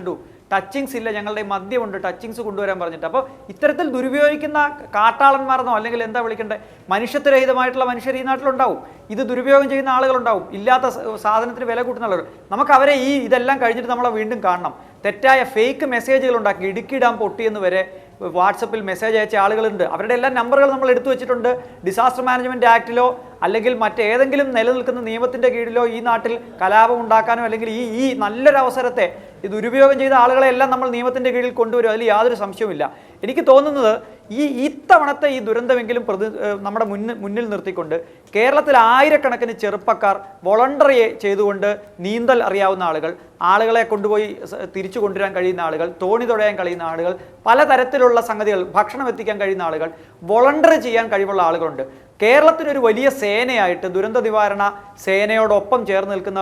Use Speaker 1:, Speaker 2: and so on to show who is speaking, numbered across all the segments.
Speaker 1: കണ്ടു, ടച്ചിങ്സ് ഇല്ല, ഞങ്ങളുടെ മദ്യമുണ്ട്, ടച്ചിങ്സ് കൊണ്ടുവരാൻ പറഞ്ഞിട്ട്. അപ്പോൾ ഇത്തരത്തിൽ ദുരുപയോഗിക്കുന്ന കാട്ടാളന്മാരെന്നോ അല്ലെങ്കിൽ എന്താ വിളിക്കേണ്ടത്, മനുഷ്യത്വരഹിതമായിട്ടുള്ള മനുഷ്യർ ഈ നാട്ടിലുണ്ടാവും. ഇത് ദുരുപയോഗം ചെയ്യുന്ന ആളുകളുണ്ടാവും, ഇല്ലാത്ത സാധനത്തിന് വില കൂട്ടുന്ന ആളുകൾ. നമുക്ക് അവരെ ഇതെല്ലാം കഴിഞ്ഞിട്ട് നമ്മളെ വീണ്ടും കാണണം. തെറ്റായ ഫേക്ക് മെസ്സേജുകൾ ഉണ്ടാക്കി, ഇടുക്കി ഡാം പൊട്ടിയെന്ന് വരെ വാട്സപ്പിൽ മെസ്സേജ് അയച്ച ആളുകളുണ്ട്. അവരുടെ എല്ലാ നമ്പറുകൾ നമ്മൾ എടുത്തു വെച്ചിട്ടുണ്ട്. ഡിസാസ്റ്റർ മാനേജ്മെൻറ്റ് ആക്ടിലോ അല്ലെങ്കിൽ മറ്റേതെങ്കിലും നിലനിൽക്കുന്ന നിയമത്തിൻ്റെ കീഴിലോ ഈ നാട്ടിൽ കലാപം ഉണ്ടാക്കാനോ അല്ലെങ്കിൽ ഈ നല്ലൊരു അവസരത്തെ ഇത് ദുരുപയോഗം ചെയ്ത ആളുകളെല്ലാം നമ്മൾ നിയമത്തിൻ്റെ കീഴിൽ കൊണ്ടുവരും, അതിൽ യാതൊരു സംശയവുമില്ല. എനിക്ക് തോന്നുന്നത് ഇത്തവണത്തെ ഈ ദുരന്തമെങ്കിലും നമ്മുടെ മുന്നിൽ നിർത്തിക്കൊണ്ട് കേരളത്തിൽ ആയിരക്കണക്കിന് ചെറുപ്പക്കാർ വോളണ്ടറി ചെയ്തുകൊണ്ട് നീന്തൽ അറിയാവുന്ന ആളുകളെ കൊണ്ടുപോയി തിരിച്ചു കൊണ്ടുവരാൻ കഴിയുന്ന ആളുകൾ, തോണി തുഴയാൻ കഴിയുന്ന ആളുകൾ, പലതരത്തിലുള്ള സംഗതികൾ, ഭക്ഷണം എത്തിക്കാൻ കഴിയുന്ന ആളുകൾ, വോളണ്ടറി ചെയ്യാൻ കഴിവുള്ള ആളുകളുണ്ട്. കേരളത്തിനൊരു വലിയ സേനയായിട്ട് ദുരന്ത നിവാരണ സേനയോടൊപ്പം ചേർന്ന് നിൽക്കുന്ന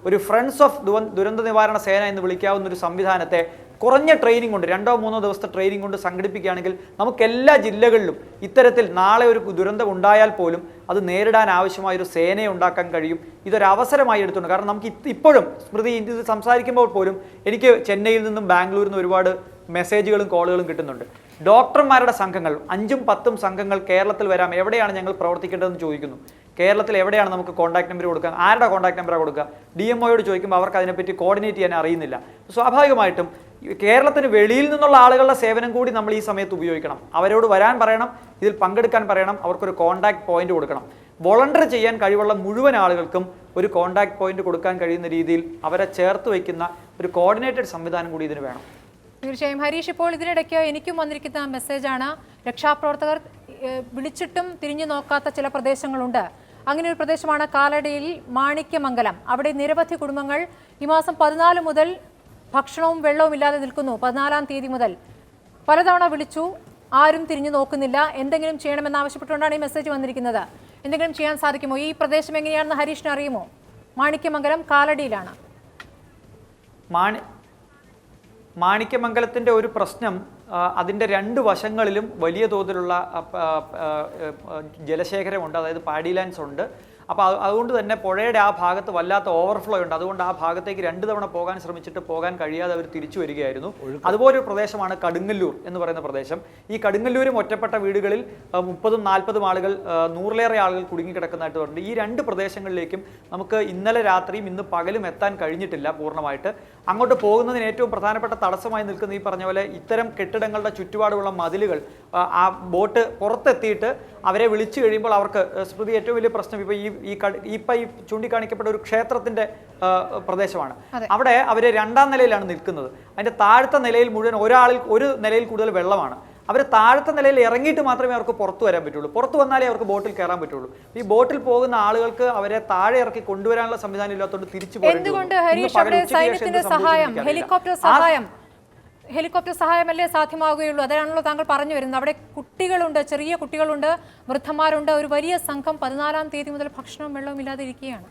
Speaker 1: ഒരു ഫ്രണ്ട്സ് ഓഫ് ദുരന്ത നിവാരണ സേന എന്ന് വിളിക്കാവുന്ന ഒരു സംവിധാനത്തെ കുറഞ്ഞ ട്രെയിനിങ് കൊണ്ട് 2-3 ദിവസത്തെ ട്രെയിനിങ് കൊണ്ട് സംഘടിപ്പിക്കുകയാണെങ്കിൽ നമുക്ക് എല്ലാ ജില്ലകളിലും ഇത്തരത്തിൽ നാളെ ഒരു ദുരന്തം ഉണ്ടായാൽ പോലും അത് നേരിടാൻ ആവശ്യമായൊരു സേനയെ ഉണ്ടാക്കാൻ കഴിയും. ഇതൊരു അവസരമായി എടുത്തുണ്ട്. കാരണം നമുക്ക് ഇപ്പോഴും സ്മൃതി ഇത് സംസാരിക്കുമ്പോൾ പോലും എനിക്ക് ചെന്നൈയിൽ നിന്നും ബാംഗ്ലൂരിൽ നിന്നും ഒരുപാട് മെസ്സേജുകളും കോളുകളും കിട്ടുന്നുണ്ട്. ഡോക്ടർമാരുടെ സംഘങ്ങൾ 5-10 സംഘങ്ങൾ കേരളത്തിൽ വരാം, എവിടെയാണ് ഞങ്ങൾ പ്രവർത്തിക്കേണ്ടതെന്ന് ചോദിക്കുന്നു. കേരളത്തിൽ എവിടെയാണ് നമുക്ക് കോൺടാക്ട് നമ്പർ കൊടുക്കുക, ആരുടെ കോൺടാക്ട് നമ്പറാണ് കൊടുക്കുക? DMOയോട് ചോദിക്കുമ്പോൾ അവർക്ക് അതിനെപ്പറ്റി കോർഡിനേറ്റ് ചെയ്യാൻ അറിയുന്നില്ല. സ്വാഭാവികമായിട്ടും കേരളത്തിന് വെളിയിൽ നിന്നുള്ള ആളുകളുടെ സേവനം കൂടി നമ്മൾ ഈ സമയത്ത് ഉപയോഗിക്കണം. അവരോട് വരാൻ പറയണം, ഇതിൽ പങ്കെടുക്കാൻ പറയണം, അവർക്കൊരു കോൺടാക്ട് പോയിന്റ് കൊടുക്കണം. വോളണ്ടറി ചെയ്യാൻ കഴിവുള്ള മുഴുവൻ ആളുകൾക്കും ഒരു കോൺടാക്ട് പോയിന്റ് കൊടുക്കാൻ കഴിയുന്ന രീതിയിൽ അവരെ ചേർത്ത് വയ്ക്കുന്ന ഒരു കോർഡിനേറ്റഡ് സംവിധാനം കൂടി ഇതിന് വേണം.
Speaker 2: തീർച്ചയായും ഹരീഷ്, ഇപ്പോൾ ഇതിനിടയ്ക്ക് എനിക്കും വന്നിരിക്കുന്ന മെസ്സേജാണ്, രക്ഷാപ്രവർത്തകർ വിളിച്ചിട്ടും തിരിഞ്ഞു നോക്കാത്ത ചില പ്രദേശങ്ങളുണ്ട്. അങ്ങനെ ഒരു പ്രദേശമാണ് കാലടിയിൽ മാണിക്യമംഗലം. അവിടെ നിരവധി കുടുംബങ്ങൾ ഈ മാസം 14 മുതൽ ഭക്ഷണവും വെള്ളവും ഇല്ലാതെ നിൽക്കുന്നു. 14-ാം തീയതി മുതൽ പലതവണ വിളിച്ചു, ആരും തിരിഞ്ഞു നോക്കുന്നില്ല. എന്തെങ്കിലും ചെയ്യണമെന്നാവശ്യപ്പെട്ടുകൊണ്ടാണ് ഈ മെസ്സേജ് വന്നിരിക്കുന്നത്. എന്തെങ്കിലും ചെയ്യാൻ സാധിക്കുമോ? ഈ പ്രദേശം എങ്ങനെയാണെന്ന് ഹരീഷിന് അറിയുമോ? മാണിക്യമംഗലം കാലടിയിലാണ്.
Speaker 1: മാണിക്യമംഗലത്തിൻ്റെ ഒരു പ്രശ്നം, അതിൻ്റെ 2 വശങ്ങളിലും വലിയ തോതിലുള്ള ജലശേഖരമുണ്ട്, അതായത് പാഡി ലാൻഡ്സ് ഉണ്ട്. അപ്പോൾ അതുകൊണ്ട് തന്നെ പുഴയുടെ ആ ഭാഗത്ത് വല്ലാത്ത ഓവർഫ്ലോ ഉണ്ട്. അതുകൊണ്ട് ആ ഭാഗത്തേക്ക് 2 തവണ പോകാൻ ശ്രമിച്ചിട്ട് പോകാൻ കഴിയാതെ അവർ തിരിച്ചു വരികയായിരുന്നു. അതുപോലൊരു പ്രദേശമാണ് കടുങ്ങല്ലൂർ എന്ന് പറയുന്ന പ്രദേശം. ഈ കടുങ്ങല്ലൂരും ഒറ്റപ്പെട്ട വീടുകളിൽ 30-40 ആളുകൾ, 100-ലേറെ ആളുകൾ കുടുങ്ങിക്കിടക്കുന്നതായിട്ട് പറഞ്ഞിട്ടുണ്ട്. ഈ 2 പ്രദേശങ്ങളിലേക്കും നമുക്ക് ഇന്നലെ രാത്രിയും ഇന്ന് പകലും എത്താൻ കഴിഞ്ഞിട്ടില്ല പൂർണ്ണമായിട്ട്. അങ്ങോട്ട് പോകുന്നതിന് ഏറ്റവും പ്രധാനപ്പെട്ട തടസ്സമായി നിൽക്കുന്ന ഈ പറഞ്ഞ പോലെ ഇത്തരം കെട്ടിടങ്ങളുടെ ചുറ്റുപാടുള്ള മതിലുകൾ, ആ ബോട്ട് പുറത്തെത്തിയിട്ട് അവരെ വിളിച്ചു കഴിയുമ്പോൾ അവർക്ക് സ്മൃതി ഏറ്റവും വലിയ പ്രശ്നം ഇപ്പോൾ ഈ ചൂണ്ടിക്കാണിക്കപ്പെട്ട ഒരു ക്ഷേത്രത്തിന്റെ പ്രദേശമാണ്. അവിടെ അവർ 2ാം നിലയിലാണ് നിൽക്കുന്നത്. അതിന്റെ താഴത്തെ നിലയിൽ മുഴുവൻ ഒരു നിലയിൽ കൂടുതൽ വെള്ളമാണ്. അവർ താഴത്തെ നിലയിൽ ഇറങ്ങിയിട്ട് മാത്രമേ അവർക്ക് പുറത്തു വരാൻ പറ്റുള്ളൂ. പുറത്തു വന്നാലേ അവർക്ക് ബോട്ടിൽ കയറാൻ പറ്റുള്ളൂ. ഈ ബോട്ടിൽ പോകുന്ന ആളുകൾക്ക് അവരെ താഴെ ഇറക്കി കൊണ്ടുവരാനുള്ള സംവിധാനം ഇല്ലാത്തതുകൊണ്ട് തിരിച്ചു
Speaker 2: ഹെലികോപ്റ്റർ സഹായമല്ലേ സാധ്യമാവുകയുള്ളൂ? അതാണല്ലോ താങ്കൾ പറഞ്ഞു വരുന്നത്. അവിടെ കുട്ടികളുണ്ട്, ചെറിയ കുട്ടികളുണ്ട്, വൃദ്ധന്മാരുണ്ട്. ഒരു വലിയ സംഘം 14-ാം തീയതി മുതൽ ഭക്ഷണവും വെള്ളവും ഇല്ലാതെ ഇരിക്കുകയാണ്.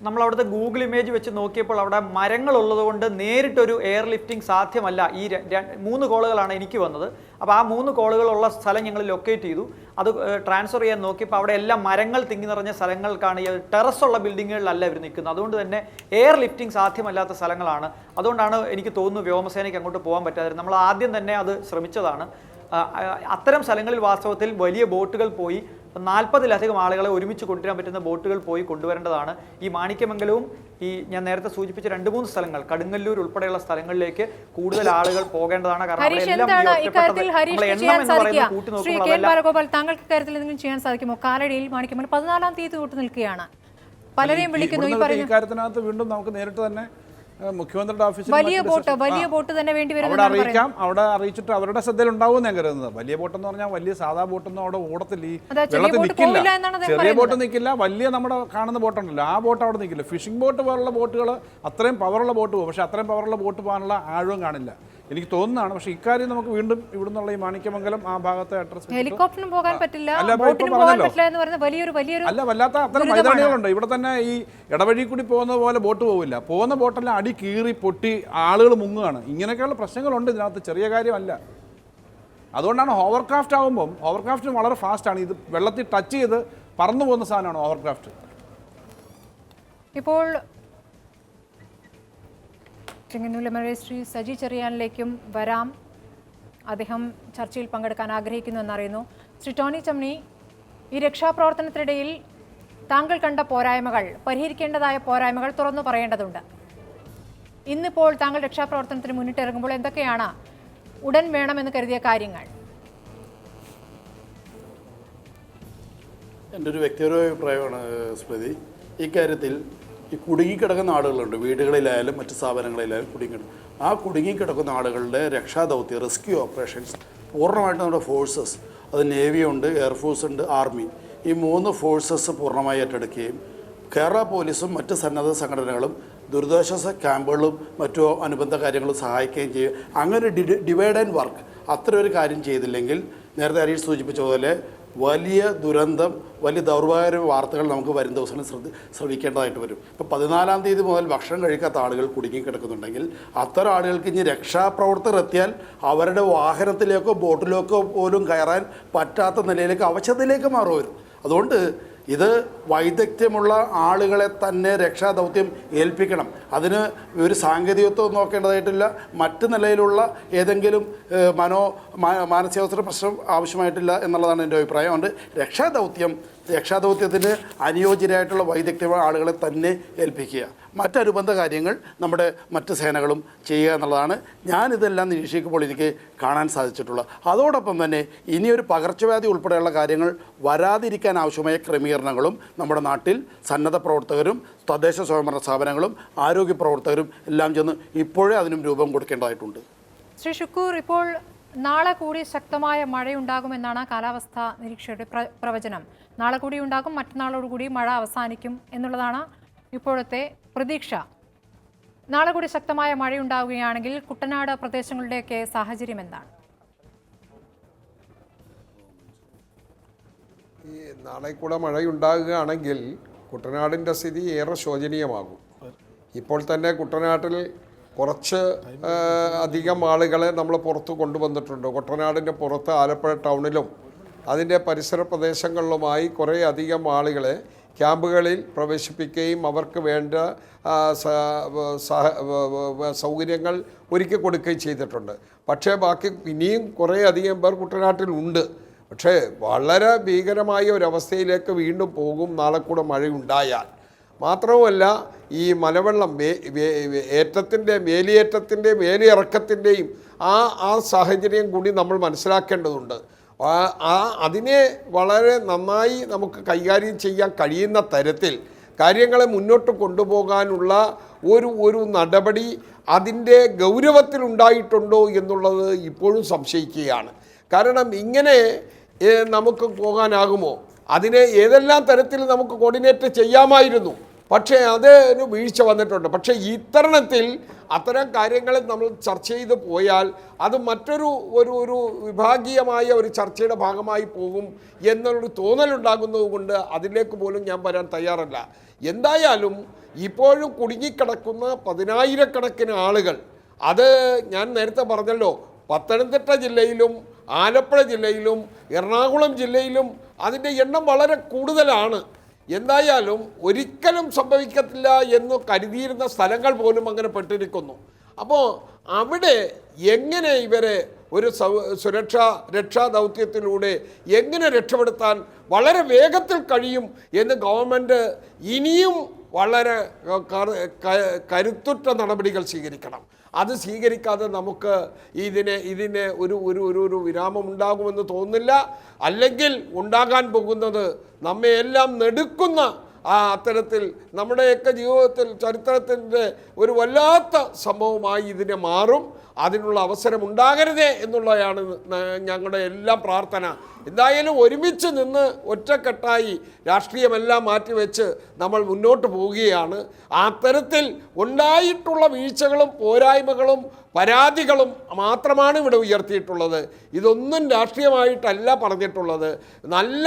Speaker 1: നമ്മൾ അവിടുത്തെ ഗൂഗിൾ ഇമേജ് വെച്ച് നോക്കിയപ്പോൾ അവിടെ മരങ്ങളുള്ളത് കൊണ്ട് നേരിട്ടൊരു എയർ ലിഫ്റ്റിംഗ് സാധ്യമല്ല. ഈ 3 കോളുകളാണ് എനിക്ക് വന്നത്. അപ്പോൾ ആ 3 കോളുകളുള്ള സ്ഥലം ഞങ്ങൾ ലൊക്കേറ്റ് ചെയ്തു. അത് ട്രാൻസ്ഫർ ചെയ്യാൻ നോക്കിയപ്പോൾ അവിടെ എല്ലാം മരങ്ങൾ തിങ്ങി നിറഞ്ഞ സ്ഥലങ്ങൾക്കാണ്. ഈ ടെറസുള്ള ബിൽഡിങ്ങുകളിലല്ല ഇവർ നിൽക്കുന്നത്. അതുകൊണ്ട് തന്നെ എയർ ലിഫ്റ്റിംഗ് സാധ്യമല്ലാത്ത സ്ഥലങ്ങളാണ്. അതുകൊണ്ടാണ് എനിക്ക് തോന്നുന്നു വ്യോമസേനയ്ക്ക് അങ്ങോട്ട് പോകാൻ പറ്റാതെ. നമ്മൾ ആദ്യം തന്നെ അത് ശ്രമിച്ചതാണ്. അത്തരം സ്ഥലങ്ങളിൽ വാസ്തവത്തിൽ വലിയ ബോട്ടുകൾ പോയി 40-ലധികം ആളുകളെ ഒരുമിച്ച് കൊണ്ടുവരാൻ പറ്റുന്ന ബോട്ടുകൾ പോയി കൊണ്ടുവരേണ്ടതാണ്. ഈ മാണിക്യമംഗലവും ഞാൻ നേരത്തെ സൂചിപ്പിച്ച 2-3 സ്ഥലങ്ങൾ, കടുങ്ങല്ലൂർ ഉൾപ്പെടെയുള്ള സ്ഥലങ്ങളിലേക്ക് കൂടുതൽ ആളുകൾ പോകേണ്ടതാണ്. കാരണം
Speaker 2: താങ്കൾക്ക് കാര്യത്തിൽ എന്തെങ്കിലും ചെയ്യാൻ സാധിക്കുമോ? കാലടിയിൽ മാണിക്യമംഗലം 14-ാം തീയതി തൊട്ട് നിൽക്കുകയാണ്. പലരെയും വിളിക്കുന്നു. ഈ
Speaker 3: കാര്യത്തിനകത്ത് വീണ്ടും നമുക്ക് നേരിട്ട് തന്നെ മുഖ്യമന്ത്രിയുടെ ഓഫീസിൽ
Speaker 2: വലിയ ബോട്ട് തന്നെ വേണ്ടി വരും.
Speaker 3: അവിടെ അറിയിക്കാം. അവിടെ അറിയിച്ചിട്ട് അവരുടെ ശ്രദ്ധയിൽ ഉണ്ടാവും ഞാൻ കരുതുന്നത്. വലിയ ബോട്ടെന്ന് പറഞ്ഞാൽ വലിയ സാധാ ബോട്ടൊന്നും അവിടെ ഓടത്തില്ല, ഈ വെള്ളത്തിൽ നിൽക്കില്ല. ചെറിയ ബോട്ട് നിൽക്കില്ല, വലിയ നമ്മുടെ കാണുന്ന ബോട്ടുണ്ടല്ലോ ആ ബോട്ട് അവിടെ നിൽക്കില്ല. ഫിഷിംഗ് ബോട്ട് പോലുള്ള ബോട്ടുകൾ അത്രയും പവറുള്ള ബോട്ട് പോകും, പക്ഷെ അത്രയും പവറുള്ള ബോട്ട് പോകാനുള്ള ആഴവും കാണില്ല എനിക്ക് തോന്നുന്നതാണ്. പക്ഷേ ഇക്കാര്യം നമുക്ക് വീണ്ടും ഇവിടുന്നുള്ള ഈ മാണിക്യമംഗലം ആ ഭാഗത്തെ അഡ്രസ്
Speaker 2: ഹെലികോപ്റ്ററിനും പോകാൻ പറ്റില്ല,
Speaker 3: അല്ല വല്ലാത്ത അത്തരം മൈതാനികളുണ്ട്. ഇവിടെ തന്നെ ഈ ഇടവഴി കൂടി പോകുന്നത് പോലെ ബോട്ട് പോകില്ല. പോകുന്ന ബോട്ടെല്ലാം അടി കീറി പൊട്ടി ആളുകൾ മുങ്ങുകയാണ്. ഇങ്ങനെയൊക്കെയുള്ള പ്രശ്നങ്ങളുണ്ട് ഇതിനകത്ത്, ചെറിയ കാര്യമല്ല. അതുകൊണ്ടാണ് ഹോവർക്രാഫ്റ്റ് ആകുമ്പം, ഹോവർക്രാഫ്റ്റിന് വളരെ ഫാസ്റ്റാണ്. ഇത് വെള്ളത്തിൽ ടച്ച് ചെയ്ത് പറന്നു പോകുന്ന സാധനമാണ് ഹോവർക്രാഫ്റ്റ്.
Speaker 2: ഇപ്പോൾ ചെങ്ങന്നൂരിലെ ശ്രീ സജി ചെറിയാനിലേക്കും വരാം. അദ്ദേഹം ചർച്ചയിൽ പങ്കെടുക്കാൻ ആഗ്രഹിക്കുന്നു എന്നറിയുന്നു. ശ്രീ ടോണി ചമ്നി, ഈ രക്ഷാപ്രവർത്തനത്തിനിടയിൽ താങ്കൾ കണ്ട പോരായ്മകൾ, പരിഹരിക്കേണ്ടതായ പോരായ്മകൾ തുറന്നു പറയേണ്ടതുണ്ട്. ഇന്നിപ്പോൾ താങ്കൾ രക്ഷാപ്രവർത്തനത്തിന് മുന്നിട്ടിറങ്ങുമ്പോൾ എന്തൊക്കെയാണ് ഉടൻ വേണമെന്ന് കരുതിയ കാര്യങ്ങൾ?
Speaker 4: എൻ്റെ ഒരു വ്യക്തിപരമായ അഭിപ്രായമാണ് സ്മൃതി. ഇക്കാര്യത്തിൽ ഈ കുടുങ്ങിക്കിടക്കുന്ന ആളുകളുണ്ട്, വീടുകളിലായാലും മറ്റ് സ്ഥാപനങ്ങളിലായാലും ആ കുടുങ്ങിക്കിടക്കുന്ന ആളുകളുടെ രക്ഷാദൗത്യം, റെസ്ക്യൂ ഓപ്പറേഷൻസ് പൂർണ്ണമായിട്ട് നമ്മുടെ ഫോഴ്സസ്, അത് നേവി ഉണ്ട്, എയർഫോഴ്സ് ഉണ്ട്, ആർമി, ഈ 3 ഫോഴ്സസ് പൂർണ്ണമായി ഏറ്റെടുക്കുകയും കേരള പോലീസും മറ്റ് സന്നദ്ധ സംഘടനകളും ദുരിതാശ്വാസ ക്യാമ്പുകളും മറ്റു അനുബന്ധ കാര്യങ്ങളും സഹായിക്കുകയും ചെയ്യും. അങ്ങനെ ഡിവൈഡ് ആൻഡ് വർക്ക് അത്ര ഒരു കാര്യം ചെയ്തില്ലെങ്കിൽ നേരത്തെ ഹരീഷ് സൂചിപ്പിച്ച പോലെ വലിയ ദുരന്തം, വലിയ ദൗർഭാഗ്യ വാർത്തകൾ നമുക്ക് വരും ദിവസങ്ങളിൽ ശ്രമിക്കേണ്ടതായിട്ട് വരും. ഇപ്പോൾ 14-ാം തീയതി മുതൽ ഭക്ഷണം കഴിക്കാത്ത ആളുകൾ കുടുങ്ങിക്കിടക്കുന്നുണ്ടെങ്കിൽ അത്തരം ആളുകൾക്ക് ഇനി രക്ഷാപ്രവർത്തകർ എത്തിയാൽ അവരുടെ വാഹനത്തിലേക്കോ ബോട്ടിലേക്കോ പോലും കയറാൻ പറ്റാത്ത നിലയിലേക്ക് അവശതയിലേക്ക് മാറും. അതുകൊണ്ട് ഇത് വൈദഗ്ധ്യമുള്ള ആളുകളെ തന്നെ രക്ഷാദൗത്യം ഏൽപ്പിക്കണം. അതിന് ഒരു സാങ്കേതികത്വം നോക്കേണ്ടതായിട്ടില്ല, മറ്റ് നിലയിലുള്ള ഏതെങ്കിലും മാനസികാവസ്ഥ പ്രശ്നം ആവശ്യമായിട്ടില്ല എന്നുള്ളതാണ് എൻ്റെ അഭിപ്രായം. അതുകൊണ്ട് രക്ഷാദൗത്യത്തിന് അനുയോജ്യരായിട്ടുള്ള വൈദഗ്ധ്യമുള്ള ആളുകളെ തന്നെ ഏൽപ്പിക്കുക. മറ്റനുബന്ധ കാര്യങ്ങൾ നമ്മുടെ മറ്റ് സേനകളും ചെയ്യുക എന്നുള്ളതാണ് ഞാനിതെല്ലാം നിരീക്ഷിക്കുമ്പോൾ എനിക്ക് കാണാൻ സാധിച്ചിട്ടുള്ളത്. അതോടൊപ്പം തന്നെ ഇനിയൊരു പകർച്ചവ്യാധി ഉൾപ്പെടെയുള്ള കാര്യങ്ങൾ വരാതിരിക്കാൻ ആവശ്യമായ ക്രമീകരണങ്ങളും നമ്മുടെ നാട്ടിൽ സന്നദ്ധ പ്രവർത്തകരും തദ്ദേശ സ്വയംഭരണ സ്ഥാപനങ്ങളും ആരോഗ്യ പ്രവർത്തകരും എല്ലാം ചെന്ന് ഇപ്പോഴേ അതിനും രൂപം കൊടുക്കേണ്ടതായിട്ടുണ്ട്.
Speaker 2: ശ്രീ ഷുക്കൂർ, ഇപ്പോൾ നാളെ കൂടി ശക്തമായ മഴയുണ്ടാകുമെന്നാണ് കാലാവസ്ഥാ നിരീക്ഷകരുടെ പ്രവചനം. നാളെ കൂടി ഉണ്ടാകും, മറ്റന്നാളോടുകൂടി മഴ അവസാനിക്കും എന്നുള്ളതാണ് ഇപ്പോഴത്തെ പ്രതീക്ഷ. നാളെ കൂടി ശക്തമായ മഴയുണ്ടാവുകയാണെങ്കിൽ കുട്ടനാട് പ്രദേശങ്ങളുടെയൊക്കെ സാഹചര്യം എന്താണ്?
Speaker 5: ഈ നാളെ കൂടെ മഴയുണ്ടാകുകയാണെങ്കിൽ കുട്ടനാടിൻ്റെ സ്ഥിതി ഏറെ ശോചനീയമാകും. ഇപ്പോൾ തന്നെ കുട്ടനാട്ടിൽ കുറച്ച് അധികം ആളുകളെ നമ്മൾ പുറത്ത് കൊണ്ടുവന്നിട്ടുണ്ട്. കുട്ടനാടിൻ്റെ പുറത്ത് ആലപ്പുഴ ടൗണിലും അതിൻ്റെ പരിസര പ്രദേശങ്ങളിലുമായി കുറേ അധികം ആളുകളെ ക്യാമ്പുകളിൽ പ്രവേശിപ്പിക്കുകയും അവർക്ക് വേണ്ട സൗകര്യങ്ങൾ ഒരുക്കി കൊടുക്കുകയും ചെയ്തിട്ടുണ്ട്. പക്ഷേ ബാക്കി ഇനിയും കുറേ അധികം പേർ കുട്ടനാട്ടിലുണ്ട്. പക്ഷേ വളരെ ഭീകരമായ ഒരവസ്ഥയിലേക്ക് വീണ്ടും പോകും നാളെ കൂടെ മഴയുണ്ടായാൽ. മാത്രവുമല്ല, ഈ മലവെള്ളം വേലിയിറക്കത്തിൻ്റെയും ആ സാഹചര്യം കൂടി നമ്മൾ മനസ്സിലാക്കേണ്ടതുണ്ട്. അതിനെ വളരെ നന്നായി നമുക്ക് കൈകാര്യം ചെയ്യാൻ കഴിയുന്ന തരത്തിൽ കാര്യങ്ങളെ മുന്നോട്ട് കൊണ്ടുപോകാനുള്ള ഒരു നടപടി അതിൻ്റെ ഗൗരവത്തിലുണ്ടായിട്ടുണ്ടോ എന്നുള്ളത് ഇപ്പോഴും സംശയിക്കുകയാണ്. കാരണം ഇങ്ങനെ നമുക്ക് പോകാനാകുമോ? അതിനെ ഏതെല്ലാം തരത്തിൽ നമുക്ക് കോർഡിനേറ്റ് ചെയ്യാമായിരുന്നു. പക്ഷേ അതിന് വീഴ്ച വന്നിട്ടുണ്ട്. പക്ഷേ ഇത്തരണത്തിൽ അത്തരം കാര്യങ്ങളെ നമ്മൾ ചർച്ച ചെയ്ത് പോയാൽ അത് മറ്റൊരു ഒരു വിഭാഗീയമായ ഒരു ചർച്ചയുടെ ഭാഗമായി പോകും എന്നുള്ളൊരു തോന്നലുണ്ടാകുന്നത് കൊണ്ട് അതിലേക്ക് പോലും ഞാൻ വരാൻ തയ്യാറല്ല. എന്തായാലും ഇപ്പോഴും കുടുങ്ങിക്കിടക്കുന്ന 10,000-കണക്കിന് ആളുകൾ, അത് ഞാൻ നേരത്തെ പറഞ്ഞല്ലോ, പത്തനംതിട്ട ജില്ലയിലും ആലപ്പുഴ ജില്ലയിലും എറണാകുളം ജില്ലയിലും അതിൻ്റെ എണ്ണം വളരെ കൂടുതലാണ്. എന്തായാലും ഒരിക്കലും സംഭവിക്കത്തില്ല എന്ന് കരുതിയിരുന്ന സ്ഥലങ്ങൾ പോലും അങ്ങനെ പെട്ടിരിക്കുന്നു. അപ്പോൾ അവിടെ എങ്ങനെ ഇവരെ ഒരു രക്ഷാദൗത്യത്തിലൂടെ എങ്ങനെ രക്ഷപ്പെടുത്താൻ വളരെ വേഗത്തിൽ കഴിയും എന്ന് ഗവൺമെൻറ് ഇനിയും വളരെ കരുത്തുറ്റ നടപടികൾ സ്വീകരിക്കണം. അത് സ്വീകരിക്കാതെ നമുക്ക് ഇതിനെ ഒരു വിരാമം ഉണ്ടാകുമെന്ന് തോന്നുന്നില്ല. അല്ലെങ്കിൽ ഉണ്ടാകാൻ പോകുന്നത് നമ്മയെല്ലാം നെടുക്കുന്ന അത്തരത്തിൽ നമ്മുടെയൊക്കെ ജീവിതത്തിൽ ചരിത്രത്തിൻ്റെ ഒരു വല്ലാത്ത സംഭവമായി ഇതിനെ മാറും. അതിനുള്ള അവസരം ഉണ്ടാകരുതേ എന്നുള്ളതാണ് ഞങ്ങളുടെ എല്ലാം പ്രാർത്ഥന. എന്തായാലും ഒരുമിച്ച് നിന്ന് ഒറ്റക്കെട്ടായി രാഷ്ട്രീയമെല്ലാം മാറ്റിവെച്ച് നമ്മൾ മുന്നോട്ട് പോവുകയാണ്. അത്തരത്തിൽ ഉണ്ടായിട്ടുള്ള വീഴ്ചകളും പോരായ്മകളും പരാതികളും മാത്രമാണ് ഇവിടെ ഉയർത്തിയിട്ടുള്ളത്. ഇതൊന്നും രാഷ്ട്രീയമായിട്ടല്ല പറഞ്ഞിട്ടുള്ളത്. നല്ല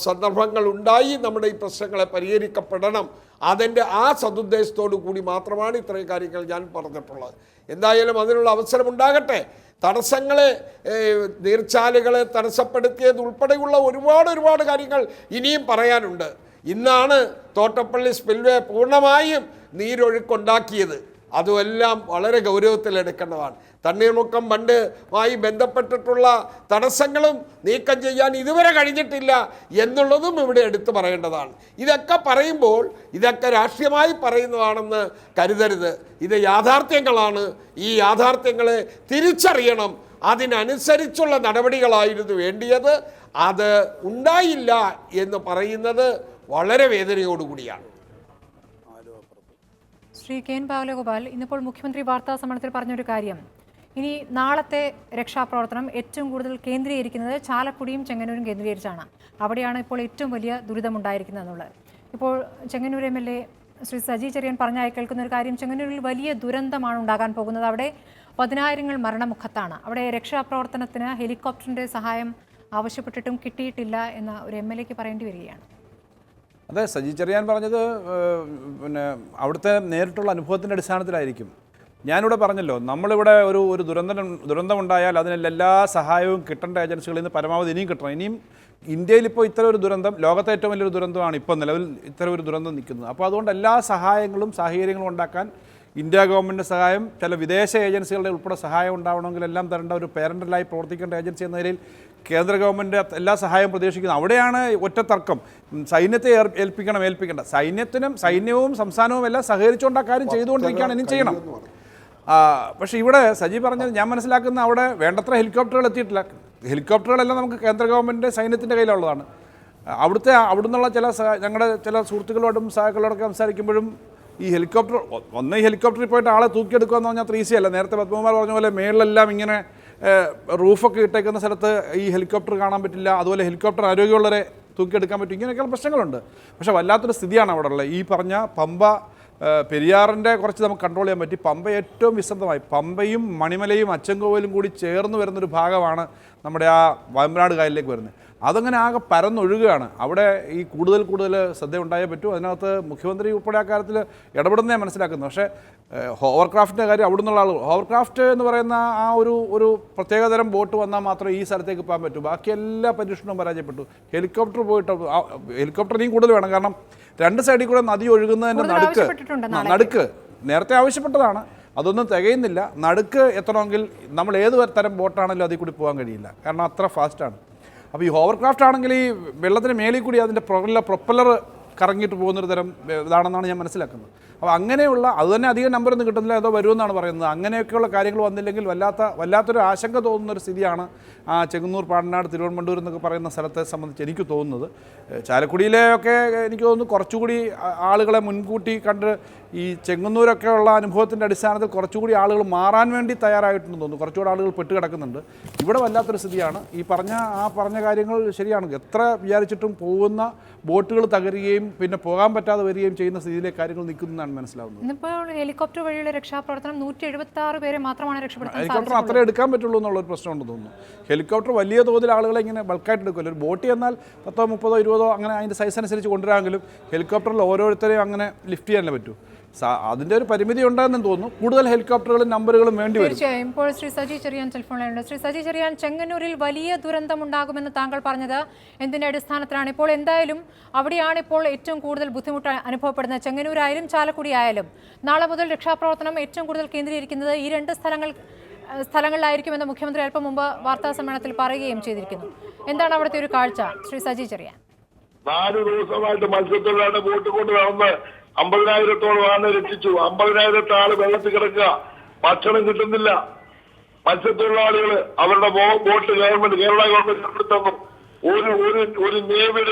Speaker 5: സന്ദർഭങ്ങൾ ഉണ്ടായി നമ്മുടെ ഈ പ്രശ്നങ്ങളെ പരിഹരിക്കപ്പെടണം. അതിൻ്റെ സതുദ്ദേശത്തോടു കൂടി മാത്രമാണ് ഇത്രയും കാര്യങ്ങൾ ഞാൻ പറഞ്ഞിട്ടുള്ളത്. എന്തായാലും അതിനുള്ള അവസരം ഉണ്ടാകട്ടെ. തടസ്സങ്ങളെ, നീർച്ചാലുകളെ തടസ്സപ്പെടുത്തിയത് ഉൾപ്പെടെയുള്ള ഒരുപാട് കാര്യങ്ങൾ ഇനിയും പറയാനുണ്ട്. ഇന്നാണ് തോട്ടപ്പള്ളി സ്പിൽവേ പൂർണ്ണമായും നീരൊഴുക്കുണ്ടാക്കിയത്. അതുമെല്ലാം വളരെ ഗൗരവത്തിലെടുക്കേണ്ടതാണ്. തണ്ണീർമുക്കം ബണ്ടുമായി ബന്ധപ്പെട്ടിട്ടുള്ള തടസ്സങ്ങളും നീക്കം ചെയ്യാൻ ഇതുവരെ കഴിഞ്ഞിട്ടില്ല എന്നുള്ളതും ഇവിടെ എടുത്തു പറയേണ്ടതാണ്. ഇതൊക്കെ പറയുമ്പോൾ ഇതൊക്കെ രാഷ്ട്രീയമായി പറയുന്നതാണെന്ന് കരുതരുത്. ഇത് യാഥാർത്ഥ്യങ്ങളാണ്. ഈ യാഥാർത്ഥ്യങ്ങളെ തിരിച്ചറിയണം. അതിനനുസരിച്ചുള്ള നടപടികളായിരുന്നു വേണ്ടിയത്. അത് ഉണ്ടായില്ല എന്ന് പറയുന്നത് വളരെ വേദനയോടുകൂടിയാണ്.
Speaker 2: ശ്രീ കെ എൻ ബാലഗോപാൽ, ഇന്നിപ്പോൾ മുഖ്യമന്ത്രി വാർത്താ സമ്മേളനത്തിൽ പറഞ്ഞൊരു കാര്യം, ഇനി നാളത്തെ രക്ഷാപ്രവർത്തനം ഏറ്റവും കൂടുതൽ കേന്ദ്രീകരിക്കുന്നത് ചാലക്കുടിയും ചെങ്ങന്നൂരും കേന്ദ്രീകരിച്ചാണ്. അവിടെയാണ് ഇപ്പോൾ ഏറ്റവും വലിയ ദുരിതമുണ്ടായിരിക്കുന്നത് എന്നുള്ളത്. ഇപ്പോൾ ചെങ്ങന്നൂർ MLA ശ്രീ സജി ചെറിയാൻ പറഞ്ഞായി കേൾക്കുന്ന ഒരു കാര്യം, ചെങ്ങന്നൂരിൽ വലിയ ദുരന്തമാണ് ഉണ്ടാകാൻ പോകുന്നത്. അവിടെ 10,000 മരണമുഖത്താണ്. അവിടെ രക്ഷാപ്രവർത്തനത്തിന് ഹെലികോപ്റ്ററിൻ്റെ സഹായം ആവശ്യപ്പെട്ടിട്ടും കിട്ടിയിട്ടില്ല എന്ന് ഒരു MLAക്ക് പറയേണ്ടി വരികയാണ്.
Speaker 3: അതെ, സജി ചെറിയാൻ പറഞ്ഞത് പിന്നെ അവിടുത്തെ നേരിട്ടുള്ള അനുഭവത്തിൻ്റെ അടിസ്ഥാനത്തിലായിരിക്കും. ഞാനിവിടെ പറഞ്ഞല്ലോ, നമ്മളിവിടെ ഒരു ദുരന്തമുണ്ടായാൽ അതിനുള്ള എല്ലാ സഹായവും കിട്ടേണ്ട ഏജൻസികളിൽ നിന്ന് പരമാവധി ഇനിയും കിട്ടണം. ഇനിയും ഇന്ത്യയിലിപ്പോൾ ഇത്തരം ഒരു ദുരന്തം, ലോകത്തെ ഏറ്റവും വലിയൊരു ദുരന്തമാണ് ഇപ്പോൾ നിലവിൽ ഇത്തരം ഒരു ദുരന്തം നിൽക്കുന്നത്. അപ്പോൾ അതുകൊണ്ട് എല്ലാ സഹായങ്ങളും സാഹചര്യങ്ങളും ഉണ്ടാക്കാൻ ഇന്ത്യ ഗവൺമെൻറ് സഹായം, ചില വിദേശ ഏജൻസികളുടെ ഉൾപ്പെടെ സഹായം ഉണ്ടാവണമെങ്കിൽ എല്ലാം തരേണ്ട ഒരു പേരൻ്റലായി പ്രവർത്തിക്കേണ്ട ഏജൻസി എന്ന നിലയിൽ കേന്ദ്ര ഗവൺമെൻറ് എല്ലാ സഹായവും പ്രതീക്ഷിക്കുന്നു. അവിടെയാണ് ഒറ്റ തർക്കം. സൈന്യത്തെ ഏൽപ്പിക്കേണ്ട. സൈന്യവും സംസ്ഥാനവും എല്ലാം സഹകരിച്ചുകൊണ്ട് ആ കാര്യം ചെയ്തുകൊണ്ടിരിക്കുകയാണ്, ഇനിയും ചെയ്യണം. പക്ഷേ ഇവിടെ സജി പറഞ്ഞത് ഞാൻ മനസ്സിലാക്കുന്ന, അവിടെ വേണ്ടത്ര ഹെലികോപ്റ്ററുകൾ എത്തിയിട്ടില്ല. ഹെലികോപ്റ്ററുകളെല്ലാം നമുക്ക് കേന്ദ്ര ഗവൺമെൻറ് സൈന്യത്തിൻ്റെ കയ്യിലുള്ളതാണ്. അവിടുന്നുള്ള ഞങ്ങളുടെ ചില സുഹൃത്തുക്കളോടും സഹാക്കളോടൊക്കെ സംസാരിക്കുമ്പോഴും ഈ ഹെലികോപ്റ്റർ ഹെലികോപ്റ്ററിൽ പോയിട്ട് ആളെ തൂക്കിയെടുക്കുക എന്ന് പറഞ്ഞാൽ അത്ര ഈസി അല്ല. നേരത്തെ പത്മകുമാർ പറഞ്ഞ പോലെ മേളിലെല്ലാം ഇങ്ങനെ റൂഫൊക്കെ ഇട്ടേക്കുന്ന സ്ഥലത്ത് ഈ ഹെലികോപ്റ്റർ കാണാൻ പറ്റില്ല. അതുപോലെ ഹെലികോപ്റ്റർ ആരോഗ്യമുള്ളവരെ തൂക്കിയെടുക്കാൻ പറ്റും. ഇങ്ങനെയൊക്കെയുള്ള പ്രശ്നങ്ങളുണ്ട്. പക്ഷേ വല്ലാത്തൊരു സ്ഥിതിയാണ് അവിടെ ഉള്ളത്. ഈ പറഞ്ഞ പമ്പ, പെരിയാറിൻ്റെ കുറച്ച് നമുക്ക് കൺട്രോൾ ചെയ്യാൻ പറ്റി. പമ്പ ഏറ്റവും വിശദമായി, പമ്പയും മണിമലയും അച്ചൻകോവിലും കൂടി ചേർന്ന് വരുന്നൊരു ഭാഗമാണ് നമ്മുടെ ആ വയനാട് കായലിലേക്ക് വരുന്നത്. അതങ്ങനെ ആകെ പരന്നൊഴുകുകയാണ്. അവിടെ ഈ കൂടുതൽ ശ്രദ്ധ ഉണ്ടായേ പറ്റൂ. അതിനകത്ത് മുഖ്യമന്ത്രി ഉൾപ്പെടെ ആ കാര്യത്തിൽ ഇടപെടുന്നേ മനസ്സിലാക്കുന്നത്. പക്ഷേ ഹോവർക്രാഫ്റ്റിൻ്റെ കാര്യം അവിടെ നിന്നുള്ള ആളുകൾ, ഹോവർക്രാഫ്റ്റ് എന്ന് പറയുന്ന ആ ഒരു പ്രത്യേകതരം ബോട്ട് വന്നാൽ മാത്രമേ ഈ സ്ഥലത്തേക്ക് പോകാൻ പറ്റൂ. ബാക്കി എല്ലാ പരീക്ഷണവും പരാജയപ്പെട്ടു. ഹെലികോപ്റ്റർ പോയിട്ട് ഹെലികോപ്റ്ററിനെയും കൂടുതൽ വേണം. കാരണം രണ്ട് സൈഡിൽ കൂടെ നദി ഒഴുകുന്നതിൻ്റെ നടുക്ക് നേരത്തെ ആവശ്യപ്പെട്ടതാണ്, അതൊന്നും തികയുന്നില്ല. നടുക്ക് എത്തണമെങ്കിൽ നമ്മൾ ഏത് തരം ബോട്ടാണെങ്കിലും അതിൽ കൂടി പോകാൻ കഴിയില്ല, കാരണം അത്ര ഫാസ്റ്റാണ്. അപ്പോൾ ഈ ഹോവർക്രാഫ്റ്റ് ആണെങ്കിൽ ഈ വെള്ളത്തിന് മേളിൽ കൂടി അതിൻ്റെ പ്രൊപ്പല്ലർ കറങ്ങിയിട്ട് പോകുന്നൊരു തരം ഇതാണെന്നാണ് ഞാൻ മനസ്സിലാക്കുന്നത്. അപ്പോൾ അങ്ങനെയുള്ള അത് തന്നെ അധികം നമ്പറൊന്നും കിട്ടുന്നില്ല, ഏതോ വരുമെന്നാണ് പറയുന്നത്. അങ്ങനെയൊക്കെയുള്ള കാര്യങ്ങൾ വന്നില്ലെങ്കിൽ വല്ലാത്തൊരു ആശങ്ക തോന്നുന്നൊരു സ്ഥിതിയാണ് ആ ചെങ്ങന്നൂർ, പാണ്ടനാട്, തിരുവനന്തപുരം എന്നൊക്കെ പറയുന്ന സ്ഥലത്തെ സംബന്ധിച്ച് എനിക്ക് തോന്നുന്നത്. ചാലക്കുടിയിലെയൊക്കെ എനിക്ക് തോന്നുന്നു കുറച്ചുകൂടി ആളുകളെ മുൻകൂട്ടി കണ്ട് ഈ ചെങ്ങന്നൂരൊക്കെ ഉള്ള അനുഭവത്തിൻ്റെ അടിസ്ഥാനത്തിൽ കുറച്ചുകൂടി ആളുകൾ മാറാൻ വേണ്ടി തയ്യാറായിട്ടുണ്ടെന്ന് തോന്നുന്നു. കുറച്ചുകൂടി ആളുകൾ പെട്ടുകിടക്കുന്നുണ്ട്. ഇവിടെ വല്ലാത്തൊരു സ്ഥിതിയാണ്. ഈ പറഞ്ഞ കാര്യങ്ങൾ ശരിയാണ്. എത്ര വിചാരിച്ചിട്ടും പോകുന്ന ബോട്ടുകൾ തകരുകയും പിന്നെ പോകാൻ പറ്റാതെ വരികയും ചെയ്യുന്ന സ്ഥിതിയിലേക്ക് കാര്യങ്ങൾ നിൽക്കുന്നതാണ് മനസ്സിലാവുന്നത്.
Speaker 2: ഇന്നിപ്പോൾ ഹെലികോപ്റ്റർ വഴിയുള്ള രക്ഷാപ്രവർത്തനം 176 പേരെ മാത്രമാണ് രക്ഷപ്പെടുത്താൻ.
Speaker 3: ഹെലികോപ്റ്റർ അത്രേ എടുക്കാൻ പറ്റുള്ളൂ എന്നുള്ളൊരു പ്രശ്നമുണ്ടെന്ന് തോന്നുന്നു. ഹെലികോപ്റ്റർ വലിയ തോതിൽ ആളുകളെ ഇങ്ങനെ ബൾക്കായിട്ട് എടുക്കുമല്ലോ. ഒരു ബോട്ട് എന്നാൽ 10, 30, 20 അങ്ങനെ അതിൻ്റെ സൈസ് അനുസരിച്ച് കൊണ്ടുവരാമെങ്കിലും ഹെലികോപ്റ്ററിൽ ഓരോരുത്തരെയും അങ്ങനെ ലിഫ്റ്റ് ചെയ്യാനേ പറ്റൂ. അതിൻ്റെ ഒരു പരിമിതി ഉണ്ടെന്ന് തോന്നുന്നു. കൂടുതൽ ഹെലികോപ്റ്ററുകളും നമ്പറുകളും വേണ്ടി വരും.
Speaker 2: തീർച്ചയായും. ഇപ്പോൾ ശ്രീ സജി ചെറിയാൻ ടെലിഫോണിലുണ്ട്. ശ്രീ സജി ചെറിയാൻ, ചെങ്ങന്നൂരിൽ വലിയ ദുരന്തമുണ്ടാകുമെന്ന് താങ്കൾ പറഞ്ഞത് എന്തിൻ്റെ അടിസ്ഥാനത്തിലാണ്? ഇപ്പോൾ എന്തായാലും അവിടെയാണ് ഇപ്പോൾ ഏറ്റവും കൂടുതൽ ബുദ്ധിമുട്ട് അനുഭവപ്പെടുന്നത്. ചെങ്ങന്നൂരായാലും ചാലക്കുടി ആയാലും നാളെ മുതൽ രക്ഷാപ്രവർത്തനം ഏറ്റവും കൂടുതൽ കേന്ദ്രീകരിക്കുന്നത് ഈ രണ്ട് സ്ഥലങ്ങളിലായിരിക്കുമെന്ന് മുഖ്യമന്ത്രി അല്പം മുമ്പ് വാർത്താ സമ്മേളനത്തിൽ പറയുകയും ചെയ്തിരിക്കുന്നു. എന്താണ് അവിടുത്തെ ഒരു കാഴ്ച, ശ്രീ സജി ചെറിയാൻ?
Speaker 6: 4 ദിവസമായിട്ട് മത്സ്യത്തൊഴിലാളികളുടെ ബോട്ട് കൊണ്ട് നടന്ന് 50,000-ഓളം ആളെ രക്ഷിച്ചു. 50,000 ആള് വെള്ളത്തിൽ കിടക്കുക, ഭക്ഷണം കിട്ടുന്നില്ല. മത്സ്യത്തൊഴിലാളികൾ അവരുടെ ബോട്ട് കേരള ഗവൺമെന്റ് തന്നു. ഒരു നേവിയുടെ